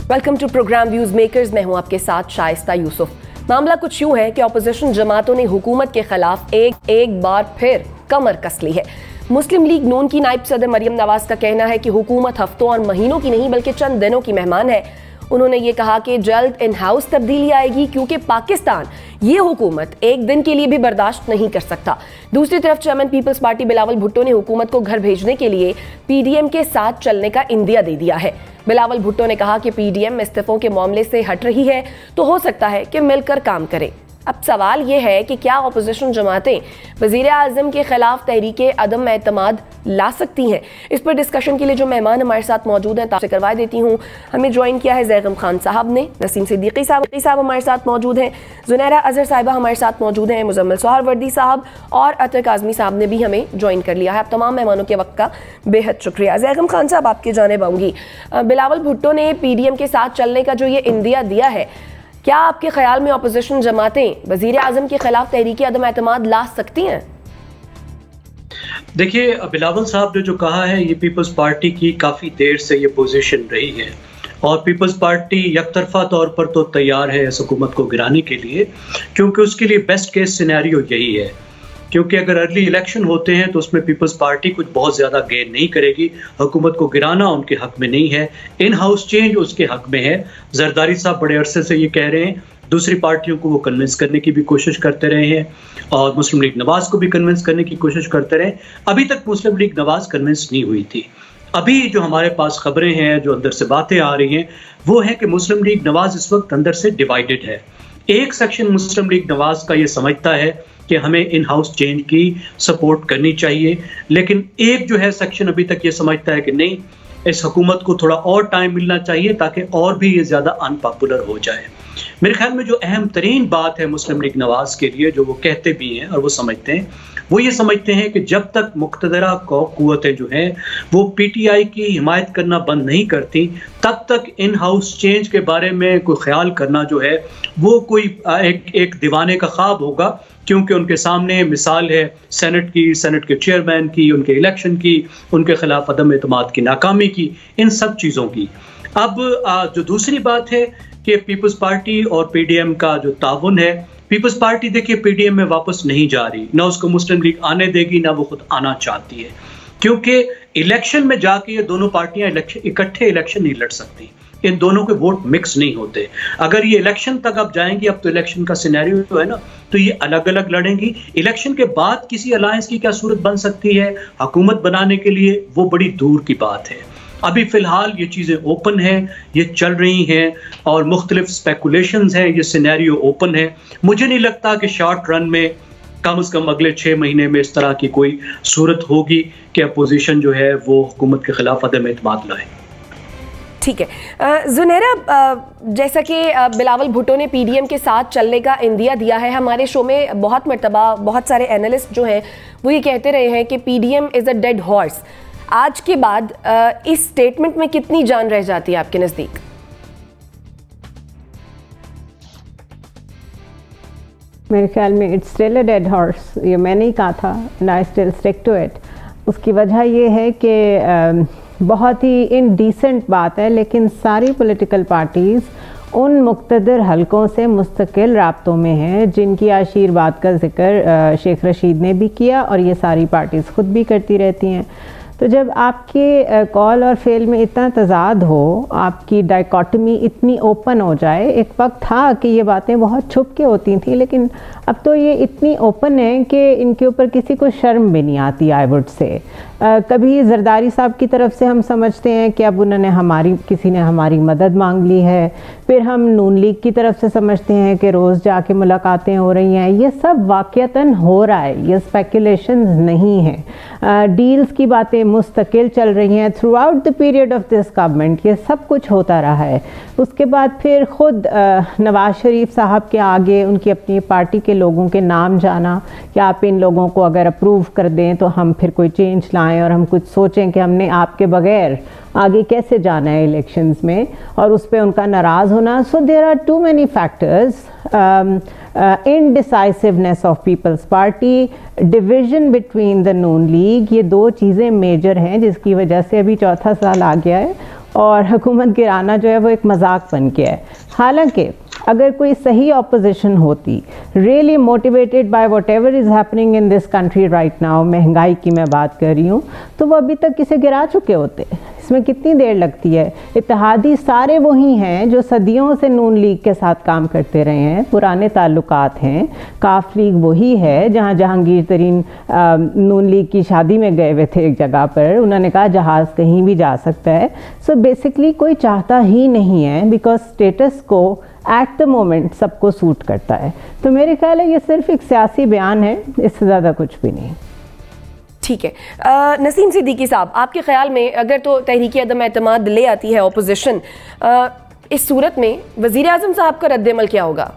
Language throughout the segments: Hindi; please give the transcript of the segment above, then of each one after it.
Welcome to programme views makers. मैं हूं आपके साथ शाइस्ता यूसुफ। मामला कुछ यूं है कि ऑपोजिशन जमातों ने हुकूमत के खिलाफ एक बार फिर कमर कस ली है। मुस्लिम लीग नून की नायब सदर मरियम नवाज का कहना है कि हुकूमत हफ्तों और महीनों की नहीं बल्कि चंद दिनों की मेहमान है। उन्होंने ये कहा कि जल्द इन हाउस तब्दीली आएगी क्योंकि पाकिस्तान ये हुकूमत एक दिन के लिए भी बर्दाश्त नहीं कर सकता। दूसरी तरफ chairman peoples party Bilawal Bhutto ने हुकूमत को घर भेजने के लिए पीडीएम के साथ चलने का इंदिया दे दिया है। बिलावल भुट्टो ने कहा कि पीडीएम इस्तीफों के मामले से हट रही है तो हो सकता है कि मिलकर काम करे। अब सवाल यह है कि क्या ऑपोजिशन जमातें वजीर आजम के खिलाफ तहरीके अदम एतमाद ला सकती हैं? इस पर डिस्कशन के लिए जो मेहमान हमारे साथ मौजूद हैं ताकि करवा देती हूँ। हमें ज्वाइन किया है जैगम खान साहब ने, नसीम सिद्दीकी साहब हमारे साथ मौजूद हैं, जुनैरा अजहर साहिबा हमारे साथ मौजूद हैं, मुजम्मिल सोहरावर्दी साहब और अतर काज़मी साहब ने भी हमें ज्वाइन कर लिया है। आप तमाम मेहमानों के वक्त का बेहद शुक्रिया। जैगम खान साहब, आपकी जानिब आऊँगी। बिलावल भुट्टो ने पीडीएम के साथ चलने का जो ये इंदिया दिया है, क्या आपके ख्याल में ऑपोजिशन जमातें वजीर आजम के खिलाफ तहरीकी अदम एतमाद ला सकती हैं? देखिए, बिलावल साहब ने जो कहा है ये पीपल्स पार्टी की काफ़ी देर से ये पोजीशन रही है और पीपल्स पार्टी यकतरफा तौर पर तो तैयार है इस हुकूमत को गिराने के लिए, क्योंकि उसके लिए बेस्ट केस सिनेरियो यही है। क्योंकि अगर अर्ली इलेक्शन होते हैं तो उसमें पीपल्स पार्टी कुछ बहुत ज़्यादा गेन नहीं करेगी। हुकूमत को गिराना उनके हक में नहीं है, इन हाउस चेंज उसके हक में है। जरदारी साहब बड़े अरसे से ये कह रहे हैं, दूसरी पार्टियों को वो कन्विंस करने की भी कोशिश करते रहे हैं और मुस्लिम लीग नवाज को भी कन्विंस करने की कोशिश करते रहे। अभी तक मुस्लिम लीग नवाज कन्विंस नहीं हुई थी। अभी जो हमारे पास खबरें हैं, जो अंदर से बातें आ रही हैं, वो है कि मुस्लिम लीग नवाज इस वक्त अंदर से डिवाइडेड है। एक सेक्शन मुस्लिम लीग नवाज का ये समझता है कि हमें इन हाउस चेंज की सपोर्ट करनी चाहिए, लेकिन एक जो है सेक्शन अभी तक ये समझता है कि नहीं, इस हुकूमत को थोड़ा और टाइम मिलना चाहिए ताकि और भी ये ज़्यादा अनपॉपुलर हो जाए। मेरे ख्याल में जो अहम तरीन बात है मुस्लिम लीग नवाज के लिए, जो वो कहते भी हैं और वो समझते हैं, वो ये समझते हैं कि जब तक मुक़्तदरा क़ुव्वतें जो हैं वो पीटीआई की हिमायत करना बंद नहीं करती, तब तक इन हाउस चेंज के बारे में कोई ख्याल करना जो है वो कोई एक दीवाने का ख्वाब होगा। क्योंकि उनके सामने मिसाल है सेनेट की, सेनेट के चेयरमैन की, उनके इलेक्शन की, उनके खिलाफ अदम एतमाद की नाकामी की, इन सब चीज़ों की। अब जो दूसरी बात है कि पीपल्स पार्टी और पीडीएम का जो ताउन है, पीपल्स पार्टी देखिए पीडीएम में वापस नहीं जा रही, ना उसको मुस्लिम लीग आने देगी, ना वो खुद आना चाहती है, क्योंकि इलेक्शन में जाके ये दोनों पार्टियां इकट्ठे इलेक्शन नहीं लड़ सकती। इन दोनों के वोट मिक्स नहीं होते। अगर ये इलेक्शन तक अब जाएंगी, अब तो इलेक्शन का सिनेरियो जो है ना, तो ये अलग अलग लड़ेंगी। इलेक्शन के बाद किसी अलायंस की क्या सूरत बन सकती है हुकूमत बनाने के लिए, वो बड़ी दूर की बात है। अभी फिलहाल ये चीज़ें ओपन हैं, ये चल रही हैं और मुख्तलिफ स्पेकुलेशंस हैं, ये सिनेरियो ओपन है। मुझे नहीं लगता कि शॉर्ट रन में कम से कम अगले 6 महीने में इस तरह की कोई सूरत होगी कि अपोजिशन जो है वो हुकूमत के खिलाफ अदम एतमाद लाए। ठीक है जुनैरा, जैसा कि बिलावल भुट्टो ने पीडीएम के साथ चलने का इंदिया दिया है, हमारे शो में बहुत मरतबा बहुत सारे एनालिस्ट जो हैं वो ये कहते रहे हैं कि PDM is a dead horse. आज के बाद इस स्टेटमेंट में कितनी जान रह जाती है आपके नज़दीक? मेरे ख्याल में it's still a dead horse. ये मैंने ही कहा था and I still stick to it. उसकी वजह ये है कि बहुत ही इनडिसेंट बात है, लेकिन सारी पॉलिटिकल पार्टीज़ उन मुक़्तदर हलकों से मुस्तकिल राब्तों में हैं जिनकी आशीर्वाद का जिक्र शेख रशीद ने भी किया और ये सारी पार्टीज़ ख़ुद भी करती रहती हैं। तो जब आपके कॉल और फेल में इतना तज़ाद हो, आपकी डाइकोटमी इतनी ओपन हो जाए, एक वक्त था कि ये बातें बहुत छुप के होती थी, लेकिन अब तो ये इतनी ओपन है कि इनके ऊपर किसी को शर्म भी नहीं आती। आई वुड से कभी जरदारी साहब की तरफ से हम समझते हैं कि अब उन्होंने किसी ने हमारी मदद मांग ली है, फिर हम नून लीग की तरफ से समझते हैं कि रोज़ जाके मुलाकातें हो रही हैं। ये सब वाक़यतन हो रहा है, ये स्पेकुलेशंस नहीं हैं। डील्स की बातें मुस्तकिल चल रही हैं through out the period of this government, ये सब कुछ होता रहा है। उसके बाद फिर ख़ुद नवाज शरीफ साहब के आगे उनकी अपनी पार्टी के लोगों के नाम जाना कि आप इन लोगों को अगर अप्रूव कर दें तो हम फिर कोई चेंज लाएं और हम कुछ सोचें कि हमने आपके बगैर आगे कैसे जाना है इलेक्शंस में, और उस पर उनका नाराज़ होना। So there are too many factors, indecisiveness of peoples party, division between the Noon league, ये दो चीज़ें मेजर हैं जिसकी वजह से अभी चौथा साल आ गया है और हुकूमत गिराना जो है वो एक मजाक बन के है। हालांकि अगर कोई सही ऑपोजिशन होती, really motivated by what ever is happening in this country right now, महंगाई की मैं बात कर रही हूँ, तो वो अभी तक किसे गिरा चुके होते। इसमें कितनी देर लगती है। इत्तेहादी सारे वही हैं जो सदियों से नून लीग के साथ काम करते रहे हैं, पुराने ताल्लुकात हैं। काफ लीग वही है जहाँ जहांगीर तरीन नून लीग की शादी में गए हुए थे एक जगह पर, उन्होंने कहा जहाज़ कहीं भी जा सकता है। सो बेसिकली कोई चाहता ही नहीं है, बिकॉज स्टेटस को एट द मोमेंट सबको सूट करता है। तो मेरे ख्याल है ये सिर्फ एक सियासी बयान है, इससे ज़्यादा कुछ भी नहीं। ठीक है, नसीम सिद्दीकी साहब, आपके ख्याल में अगर तो तहरीक अदम एतमाद ले आती है ऑपोजिशन, इस सूरत में वज़ीर आज़म साहब का रद्द-ए-अमल क्या होगा?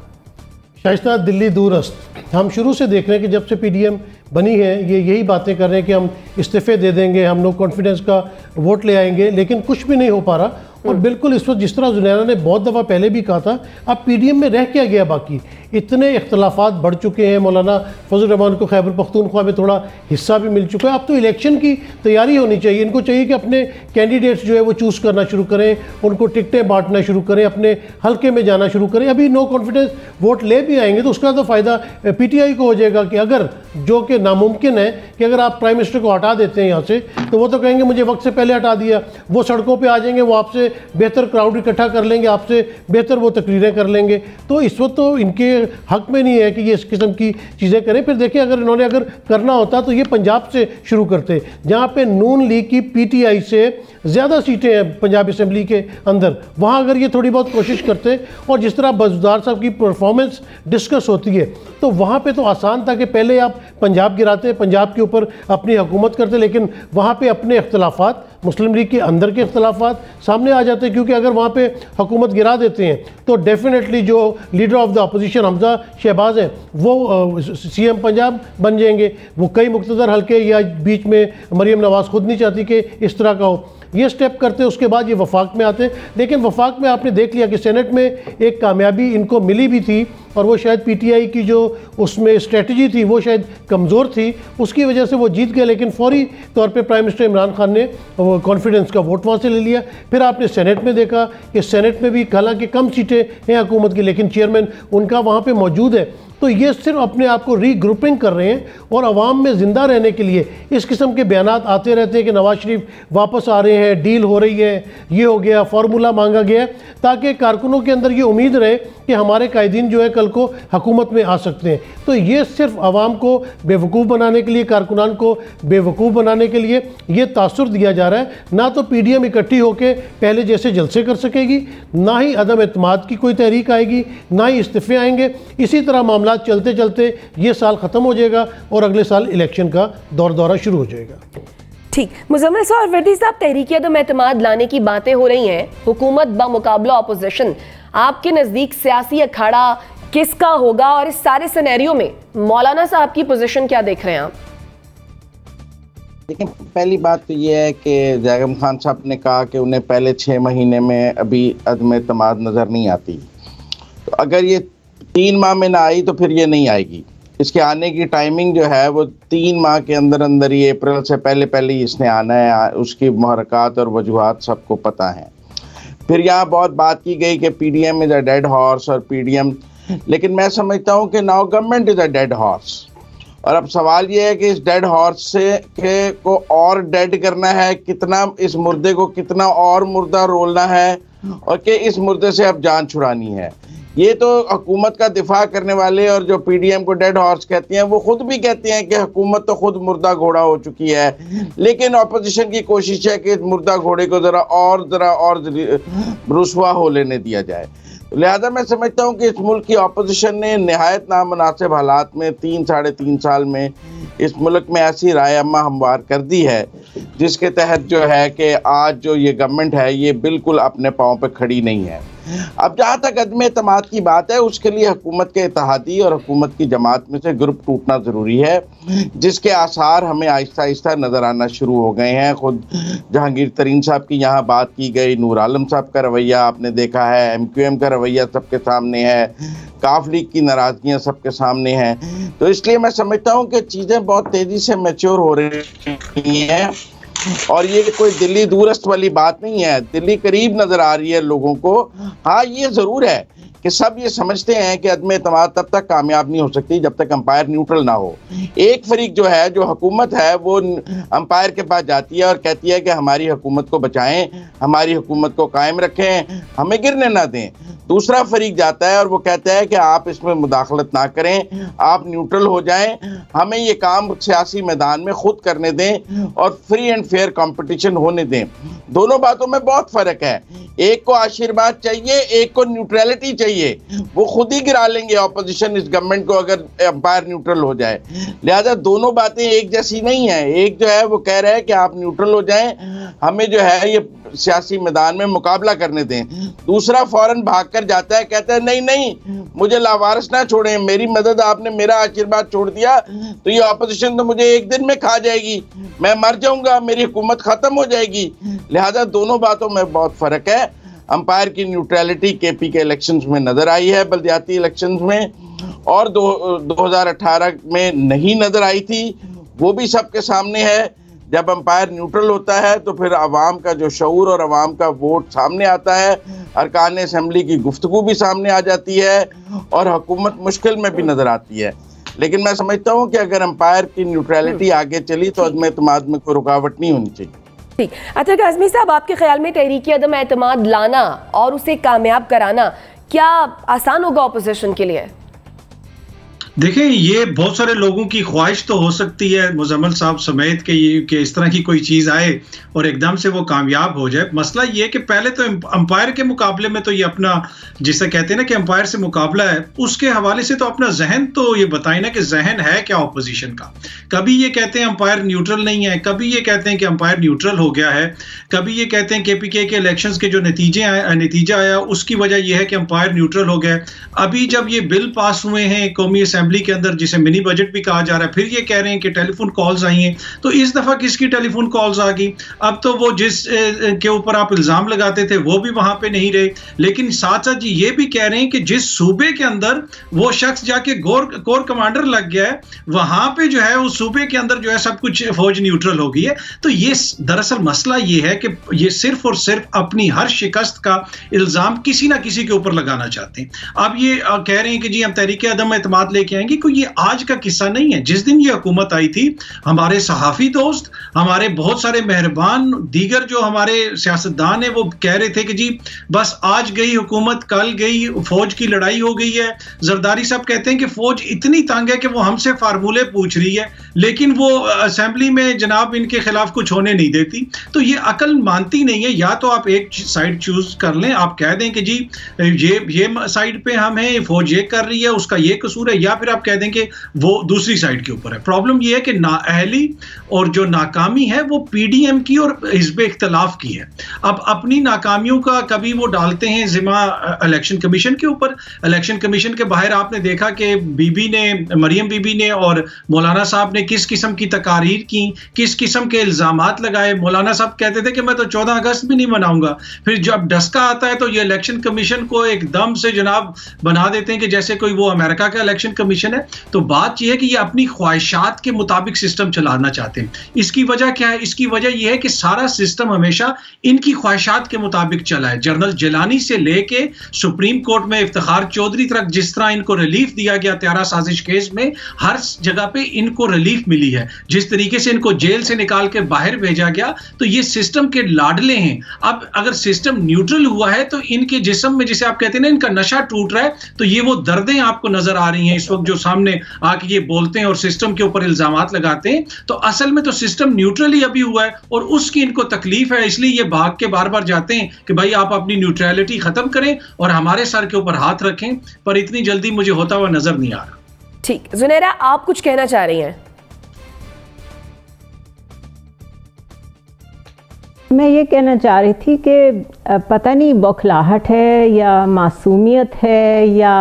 शाइस्ता, दिल्ली दूरस्त। हम शुरू से देख रहे हैं कि जब से पीडीएम बनी है ये यही बातें कर रहे हैं कि हम इस्तीफे दे देंगे, हम नो कॉन्फिडेंस का वोट ले आएंगे, लेकिन कुछ भी नहीं हो पा रहा। और बिल्कुल इस वक्त जिस तरह जुनैरा ने बहुत दफ़ा पहले भी कहा था, अब पीडीएम में रह क्या गया बाकी? इतने इख्तलाफात बढ़ चुके हैं। मौलाना फजल रहमान को खैबर पख्तूनख्वा में थोड़ा हिस्सा भी मिल चुका है। अब तो इलेक्शन की तैयारी होनी चाहिए। इनको चाहिए कि अपने कैंडिडेट्स जो है वो चूज़ करना शुरू करें, उनको टिकटें बांटना शुरू करें, अपने हल्के में जाना शुरू करें। अभी नो कॉन्फिडेंस वोट ले भी आएंगे तो उसका तो फ़ायदा पीटीआई को हो जाएगा कि अगर, जो कि नामुमकिन है कि अगर आप प्राइम मिनिस्टर को हटा देते हैं यहाँ से, तो वो तो कहेंगे मुझे वक्त से पहले हटा दिया। वो सड़कों पर आ जाएंगे, वो आपसे बेहतर क्राउड इकट्ठा कर लेंगे, आपसे बेहतर वो तकरीरें कर लेंगे। तो इस वक्त तो इनके हक में नहीं है कि ये इस किस्म की चीज़ें करें। फिर देखिए, अगर इन्होंने अगर करना होता तो ये पंजाब से शुरू करते, जहाँ पे नून लीग की पीटीआई से ज़्यादा सीटें हैं पंजाब असम्बली के अंदर। वहाँ अगर ये थोड़ी बहुत कोशिश करते, और जिस तरह बज़दार साहब की परफॉर्मेंस डिस्कस होती है, तो वहाँ पे तो आसान था कि पहले आप पंजाब गिराते, पंजाब के ऊपर अपनी हुकूमत करते, लेकिन वहाँ पे अपने इख्तलाफात, मुस्लिम लीग के अंदर के इख्तलाफात सामने आ जाते हैं। क्योंकि अगर वहाँ पे हुकूमत गिरा देते हैं तो डेफिनेटली जो leader of the opposition Hamza Shahbaz हैं वो सीएम पंजाब बन जाएंगे। वो कई मुख्तदर हल्के या बीच में मरीम नवाज़ खुद नहीं चाहती कि इस तरह का हो। ये स्टेप करते, उसके बाद ये वफाक में आते। लेकिन वफाक में आपने देख लिया कि सेनेट में एक कामयाबी इनको मिली भी थी, और वो शायद पीटीआई की जो उसमें स्ट्रेटजी थी वो शायद कमज़ोर थी, उसकी वजह से वो जीत गए। लेकिन फौरी तौर पे प्राइम मिनिस्टर इमरान खान ने कॉन्फिडेंस का वोट वहाँ से ले लिया। फिर आपने सेनेट में देखा कि सेनेट में भी हालांकि कम सीटें हैं हुकूमत की, लेकिन चेयरमैन उनका वहाँ पर मौजूद है। तो ये सिर्फ अपने आप को रीग्रुपिंग कर रहे हैं और आवाम में ज़िंदा रहने के लिए इस किस्म के बयानात आते रहते हैं कि नवाज शरीफ वापस आ रहे हैं, डील हो रही है, ये हो गया, फार्मूला मांगा गया, ताकि कारकुनों के अंदर ये उम्मीद रहे कि हमारे कायदीन जो है कल को हुकूमत में आ सकते हैं। तो ये सिर्फ आवाम को बेवकूफ़ बनाने के लिए, कारकुनान को बेवकूफ़ बनाने के लिए ये तासुर दिया जा रहा है। ना तो पीडीएम इकट्ठी होकर पहले जैसे जलसे कर सकेगी, ना ही अदम एतमाद की कोई तहरीक आएगी, ना ही इस्तीफे आएंगे। इसी तरह मामला चलते चलते ये साल ख़त्म हो जाएगा और अगले साल इलेक्शन का दौरा शुरू हो जाएगा। ठीक, मुज़म्मिल साहब और वर्दी साहब, तहरीक अदम एतमाद लाने की बातें हो रही हैं, हुकूमत बमुकाबला अपोजिशन, आपके नज़दीक सियासी अखाड़ा किसका होगा? और इस सारे सिनेरियो में मौलाना साहब की पोजीशन क्या देख रहे हैं आप? देखिए, पहली बात तो ये है कि जैगम खान साहब ने कहा कि उन्हें पहले 6 महीने में अभी अदम एतमाद नज़र नहीं आती। तो अगर ये 3 माह में ना आई तो फिर ये नहीं आएगी। इसके आने की टाइमिंग जो है वो 3 माह के अंदर अंदर ही, अप्रैल से पहले ही इसने आना है। उसकी मुहरकात और वजूहात सबको पता है। फिर यहाँ बहुत बात की गई कि PDM is a dead horse और पीडीएम, लेकिन मैं समझता हूँ कि now government is a dead horse. और अब सवाल ये है कि इस डेड हॉर्स से को और डेड करना है, कितना इस मुर्दे को कितना और मुर्दा रोलना है, और कि इस मुर्दे से अब जान छुड़ानी है। ये तो हुकूमत का दिफा करने वाले और जो पीडीएम को डेड हॉर्स कहते हैं वो खुद भी कहते हैं कि हुकूमत तो खुद मुर्दा घोड़ा हो चुकी है, लेकिन अपोजिशन की कोशिश है कि इस मुर्दा घोड़े को ज़रा और रुसवा हो लेने दिया जाए। लिहाजा मैं समझता हूँ कि इस मुल्क की अपोजिशन ने नहायत नामुनासिब हालात में 3 साढ़े 3 साल में इस मुल्क में ऐसी राय अम्मा हमवार कर दी है जिसके तहत जो है कि आज जो ये गवर्नमेंट है ये बिल्कुल अपने पाँव पे खड़ी नहीं है। अब जहाँ तक अदम एतमाद की बात है, उसके लिए हुकूमत के इत्तेहादी और हुकूमत की जमात में से ग्रुप टूटना ज़रूरी है, जिसके आसार हमें आहिस्ता आहिस्ता नज़र आना शुरू हो गए हैं। खुद जहांगीर तरीन साहब की यहाँ बात की गई, नूर आलम साहब का रवैया आपने देखा है, MQM का रवैया सबके सामने है, काफ लीग की नाराज़गियाँ सबके सामने हैं। तो इसलिए मैं समझता हूँ कि चीज़ें बहुत तेज़ी से मैच्योर हो रही हैं और ये कोई दिल्ली दूरस्थ वाली बात नहीं है, दिल्ली करीब नजर आ रही है लोगों को। हाँ, ये जरूर है कि सब ये समझते हैं कि अदम एतमाद तब तक कामयाब नहीं हो सकती जब तक अंपायर न्यूट्रल ना हो। एक फरीक जो है, जो हुकूमत है, वो अंपायर के पास जाती है और कहती है कि हमारी हुकूमत को बचाएं, हमारी हुकूमत को कायम रखें, हमें गिरने ना दें। दूसरा फरीक जाता है और वो कहता है कि आप इसमें मुदाखलत ना करें, आप न्यूट्रल हो जाएं, हमें ये काम सियासी मैदान में खुद करने दें और फ्री एंड फेयर कंपटीशन होने दें। दोनों बातों में बहुत फ़र्क है। एक को आशीर्वाद चाहिए, एक को न्यूट्रलिटी चाहिए। वो खुद ही गिरा लेंगे ऑपोजिशन इस गवर्नमेंट को अगर अंपायर न्यूट्रल हो जाए। लिहाजा दोनों बातें एक जैसी नहीं है। एक जो है वो कह रहा है कि आप न्यूट्रल हो जाएं, हमें जो है ये सियासी मैदान में मुकाबला करने दें। दूसरा फौरन भागकर जाता है, कहता है नहीं नहीं, मुझे लावारिस ना छोड़ें, मेरी मदद आपने, मेरा आशीर्वाद छोड़ दिया तो ये ऑपोजिशन तो मुझे एक दिन में खा जाएगी, मैं मर जाऊंगा, मेरी हुकूमत खत्म हो जाएगी। लिहाजा दोनों बातों में बहुत फर्क है। अंपायर की न्यूट्रलिटी केपी के इलेक्शंस में नजर आई है, बल्दियाती इलेक्शंस में, और 2018 में नहीं नजर आई थी। वो भी सबके सामने है। जब अंपायर न्यूट्रल होता है तो फिर अवाम का जो शऊर और अवाम का वोट सामने आता है, अरकान असेंबली की गुफ्तगू भी सामने आ जाती है और हुकूमत मुश्किल में भी नजर आती है। लेकिन मैं समझता हूँ कि अगर अंपायर की न्यूट्रलिटी आगे चली तो अदम एतमाद में कोई रुकावट नहीं होनी चाहिए। ठीक। अच्छा काज़मी साहब, आपके ख्याल में तहरीक अदम एतमाद लाना और उसे कामयाब कराना क्या आसान होगा अपोजिशन के लिए? देखिए, ये बहुत सारे लोगों की ख्वाहिश तो हो सकती है मुजम्मिल साहब समेत कि इस तरह की कोई चीज़ आए और एकदम से वो कामयाब हो जाए। मसला ये है कि पहले तो अंपायर के मुकाबले में तो ये अपना, जिसे कहते हैं ना कि अंपायर से मुकाबला है, उसके हवाले से तो अपना जहन तो ये बताएं ना कि जहन है क्या ऑपोजिशन का। कभी ये कहते हैं अंपायर न्यूट्रल नहीं है, कभी ये कहते हैं कि अंपायर न्यूट्रल हो गया है, कभी ये कहते हैं केपीके के इलेक्शंस के जो नतीजा आया उसकी वजह यह है कि अंपायर न्यूट्रल हो गया। अभी जब ये बिल पास हुए हैं कौमी असेंबली के अंदर, जिसे मिनी बजट भी कहा जा रहा है, फिर ये कह रहे हैं कि टेलीफोन कॉल्स आई हैं। तो इस दफा किसकी टेलीफोन कॉल्स आ गई? अब तो वो जिस के ऊपर आप इल्जाम लगाते थे वो भी वहां पे नहीं रहे। लेकिन साथ साथ ये भी कह रहे हैं कि जिस सूबे के अंदर वो शख्स जाके कोर कमांडर लग गया है, वहां पे जो है उस सूबे के अंदर जो है सब कुछ फौज न्यूट्रल हो गई है। तो ये दरअसल मसला ये है कि ये सिर्फ और सिर्फ अपनी हर शिकस्त का इल्जाम किसी ना किसी के ऊपर लगाना चाहते हैं। अब ये कह रहे हैं कि जी हम तहरीक अदम एतमाद लेके आएंगे। कोई ये आज का किस्सा नहीं है। जिस दिन ये हुकूमत आई थी, हमारे सहाफी दोस्त, हमारे बहुत सारे मेहरबान दीगर जो हमारे सियासतदान है, वो कह रहे थे कि जी बस आज गई हुकूमत, कल गई, फौज की लड़ाई हो गई है। जरदारी साहब कहते हैं कि फौज इतनी तंग है कि वो हमसे फार्मूले पूछ रही है, लेकिन वो असेंबली में जनाब इनके खिलाफ कुछ होने नहीं देती। तो ये अकल मानती नहीं है। या तो आप एक साइड चूज कर लें, आप कह दें कि जी ये साइड पे हम हैं, फौज ये कर रही है, उसका ये कसूर है, या फिर आप कह दें कि वो दूसरी साइड के ऊपर है। प्रॉब्लम ये है कि नाअहली और जो नाकामी है वो पीडीएम की और हिज़्ब इख्तिलाफ की है। अब अपनी नाकामियों का कभी वो डालते हैं जिम्मा इलेक्शन कमीशन के ऊपर। इलेक्शन कमीशन के बाहर आपने देखा कि मरियम बीबी ने और मौलाना साहब ने किस किस्म की तकारीर की, किस किस्म के इल्जामात लगाए। मौलाना साहब कहते थे कि मैं तो 14 अगस्त भी नहीं मनाऊंगा। फिर जब डस्का आता है तो ये इलेक्शन कमीशन को एकदम से जनाब बना देते हैं कि जैसे कोई वो अमेरिका का इलेक्शन कमीशन है। तो बात यह है कि ये अपनी ख्वाहिशात के मुताबिक सिस्टम चलाना चाहते हैं। इसकी वजह क्या है? इसकी वजह यह है कि सारा सिस्टम हमेशा इनकी ख्वाहिशात के मुताबिक चला है। जनरल जिलानी से लेके सुप्रीम कोर्ट में इफ्तिखार चौधरी तक जिस तरह इनको रिलीफ दिया गया त्यारा साजिश केस में, हर जगह पे इनको रिलीफ मिली है। जिस तरीके से इनको जेल से निकाल के बाहर भेजा गया, तो ये सिस्टम के लाडले हैं। अब अगर सिस्टम न्यूट्रल हुआ है तो इनके जिस्म में, जिसे आप कहते हैं ना, इनका नशा टूट रहा है, तो ये वो दर्दें आपको नजर आ रही हैं इस वक्त जो सामने आके ये बोलते हैं और सिस्टम के ऊपर इल्जामात लगाते हैं। तो असल में तो सिस्टम न्यूट्रल ही अभी हुआ है और उसकी इनको तकलीफ है, इसलिए ये भाग के बार बार जाते हैं कि भाई आप अपनी न्यूट्रलिटी खत्म करें और हमारे सर के ऊपर हाथ रखें, पर इतनी जल्दी मुझे होता हुआ नजर नहीं आ रहा। ठीक, जुनैरा आप कुछ कहना चाह रही हैं? मैं ये कहना चाह रही थी कि पता नहीं बौखलाहट है या मासूमियत है या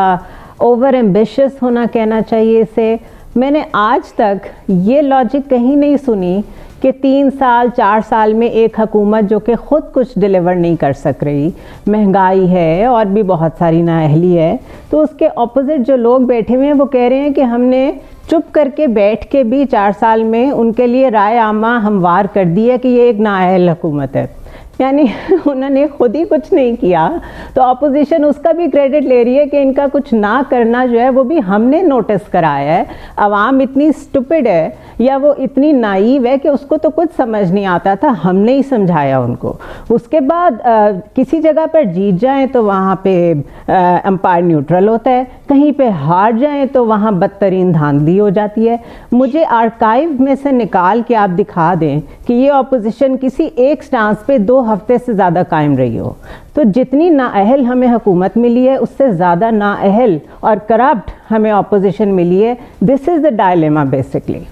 ओवर एम्बिशियस होना कहना चाहिए इसे। मैंने आज तक ये लॉजिक कहीं नहीं सुनी कि 3 साल 4 साल में एक हुकूमत जो कि ख़ुद कुछ डिलीवर नहीं कर सक रही, महंगाई है और भी बहुत सारी नाअहली है, तो उसके ऑपोजिट जो लोग बैठे हुए हैं वो कह रहे हैं कि हमने चुप करके बैठ के भी 4 साल में उनके लिए राय आमा हमवार कर दी है कि ये एक नाअहल हुकूमत है, यानी उन्होंने खुद ही कुछ नहीं किया। तो अपोजिशन उसका भी क्रेडिट ले रही है कि इनका कुछ ना करना जो है वो भी हमने नोटिस कराया है। अवाम इतनी स्टूपिड है या वो इतनी नाइव है कि उसको तो कुछ समझ नहीं आता था, हमने ही समझाया उनको। उसके बाद किसी जगह पर जीत जाएं तो वहाँ पे एम्पायर न्यूट्रल होता है, कहीं पे हार जाएं तो वहाँ बदतरीन धांधली हो जाती है। मुझे आर्काइव में से निकाल के आप दिखा दें कि ये अपोजिशन किसी एक स्टांस पे 2 हफ्ते से ज़्यादा कायम रही हो। तो जितनी नाअहल हमें हुकूमत मिली है उससे ज़्यादा नाअहल और करप्ट हमें अपोजिशन मिली है। This is the dilemma basically.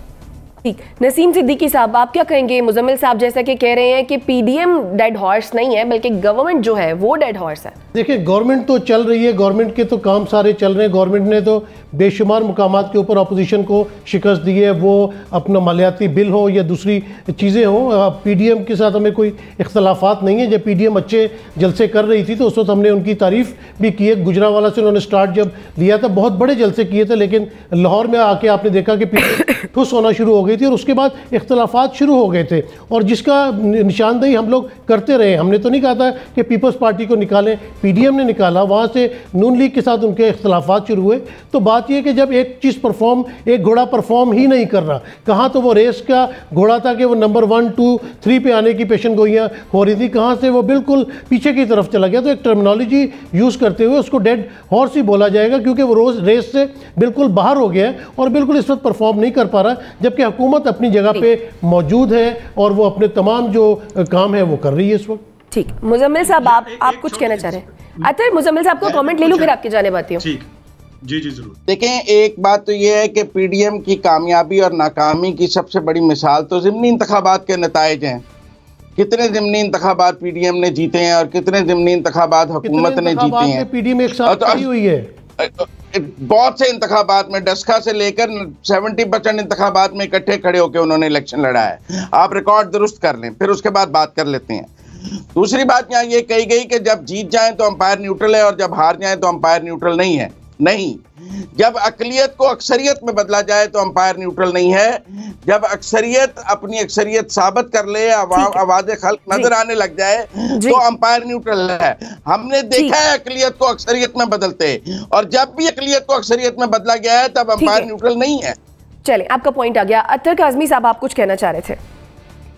ठीक, नसीम सिद्दीकी साहब आप क्या कहेंगे? मुजम्मिल साहब जैसा कि कह रहे हैं कि पीडीएम डेड हॉर्स नहीं है बल्कि गवर्नमेंट जो है वो डेड हॉर्स है। देखिए, गवर्नमेंट तो चल रही है, गवर्नमेंट के तो काम सारे चल रहे हैं। गवर्नमेंट ने तो बेशुमार मुकामात के ऊपर अपोजिशन को शिकस्त दी है, वो अपना मालियाती बिल हो या दूसरी चीज़ें हों। पीडीएम के साथ हमें कोई इख्तलाफात नहीं है। जब पीडीएम अच्छे जलसे कर रही थी तो उस वक्त हमने उनकी तारीफ भी की है। गुजरावाला से उन्होंने स्टार्ट जब लिया था बहुत बड़े जलसे किए थे, लेकिन लाहौर में आके आपने देखा कि पीडीएम ठुस होना शुरू हो गई थी और उसके बाद इख्तलाफात शुरू हो गए थे, और जिसका निशानदेही हम लोग करते रहे। हमने तो नहीं कहा था कि पीपल्स पार्टी को निकालें, पीडीएम ने निकाला, वहाँ से नून लीग के साथ उनके इख्तलाफात शुरू हुए। तो बात यह कि जब एक चीज़ परफॉर्म, एक घोड़ा परफॉर्म ही नहीं कर रहा, कहाँ तो वो रेस का घोड़ा था कि वो नंबर 1, 2, 3 पे आने की पेशन गोइयाँ हो रही थी, कहाँ से वो बिल्कुल पीछे की तरफ चला गया। तो एक टर्मिनोलॉजी यूज़ करते हुए उसको डेड हॉर्स ही बोला जाएगा, क्योंकि वो रोज़ रेस से बिल्कुल बाहर हो गया है और बिल्कुल इस वक्त परफॉर्म नहीं कर पा रहा, जबकि हुकूमत अपनी जगह पे मौजूद है और वो अपने तमाम जो काम है वो कर रही है इस वक्त। ठीक, मुजम्मिल साहब आप कुछ कहना चाह रहे हैं? अच्छा, मुजम्मिल साहब को कमेंट ले लूं फिर आपकी जानिब आती हूं। ठीक, जी जरूर। देखें, एक बात तो ये है कि पीडीएम की कामयाबी और नाकामी की सबसे बड़ी मिसाल तो ज़िमनी इंतखाबात के नताइज हैं। कितने ज़िमनी इंतखाबात पीडीएम ने जीते हैं और कितने ज़िमनी इंतखाबात हुकूमत ने जीते हैं। पीडीएम एक साथ खड़ी हुई है बहुत से इंतखाबात में, डस्का से लेकर 70% इंतखाबात में इकट्ठे खड़े होकर उन्होंने इलेक्शन लड़ा है। आप रिकॉर्ड दुरुस्त कर लें, फिर उसके बाद बात कर लेते हैं। दूसरी बात यहाँ ये कही गई कि जब जीत जाएं तो अंपायर न्यूट्रल है और जब हार जाएं तो अंपायर न्यूट्रल नहीं है। नहीं, जब अकलियत को अक्सरियत में बदला जाए तो अंपायर न्यूट्रल नहीं है। जब अक्सरियत अपनी अक्सरियत साबित कर ले, आवाज़ खल्क नजर आने लग जाए तो अंपायर न्यूट्रल है। हमने देखा है अकलियत को अक्सरियत में बदलते, और जब भी अकलियत को अक्सरियत में बदला गया है तब अंपायर न्यूट्रल नहीं है। चलें, आपका पॉइंट आ गया। अत्तर काज़मी साहब आप कुछ कहना चाह रहे थे?